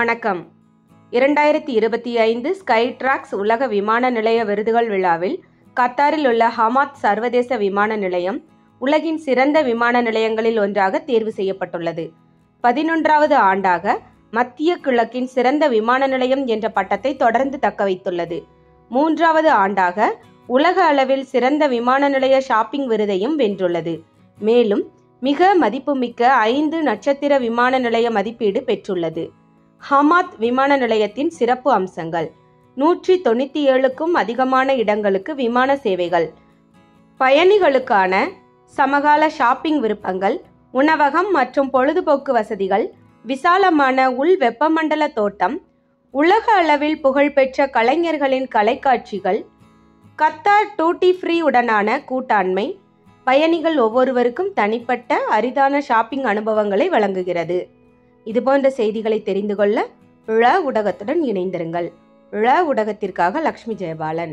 வணக்கம். 2025 ஸ்கைட்ராக்ஸ் உலக விமான நிலைய விருதுகள் விழாவில் கத்தாரில் உள்ள ஹமாத் சர்வதேச விமான நிலையம் உலகின் சிறந்த விமான நிலையங்களில் ஒன்றாக தேர்வு செய்யப்பட்டுள்ளது. 11வது ஆண்டாக மத்திய கிழக்கின் சிறந்த விமான நிலையம் என்ற பட்டத்தை தொடர்ந்து தக்கவைத்துள்ளது. 3வது ஆண்டாக உலக அளவில் சிறந்த விமான நிலைய ஷாப்பிங் விருதையும் வென்றுள்ளது. மேலும் மிக மதிப்புமிக்க 5 நட்சத்திர விமான நிலைய மதிப்பீடு பெற்றுள்ளது. ஹமாத் விமான நிலையத்தின் சிறப்பு அம்சங்கள்: 197க்கும் அதிகமான இடங்களுக்கு விமான சேவைகள், பயணிகளுக்கான சமகால ஷாப்பிங் விருப்பங்கள், உணவகம் மற்றும் பொழுதுபோக்கு வசதிகள், விசாலமான உள் வெப்பமண்டல தோட்டம், உலக அளவில் புகழ்பெற்ற கலைஞர்களின் கலைக்காட்சிகள், கத்தார் டூட்டி ஃப்ரீ உடனான கூட்டாண்மை, பயணிகள் ஒவ்வொருவருக்கும் தனிப்பட்ட அரிதான ஷாப்பிங் அனுபவங்களை வழங்குகிறது. இதுபோன்ற செய்திகளை தெரிந்து கொள்ள ழ ஊடகத்துடன் இணைந்திருங்கள். ழ ஊடகத்திற்காக லக்ஷ்மி ஜெயபாலன்.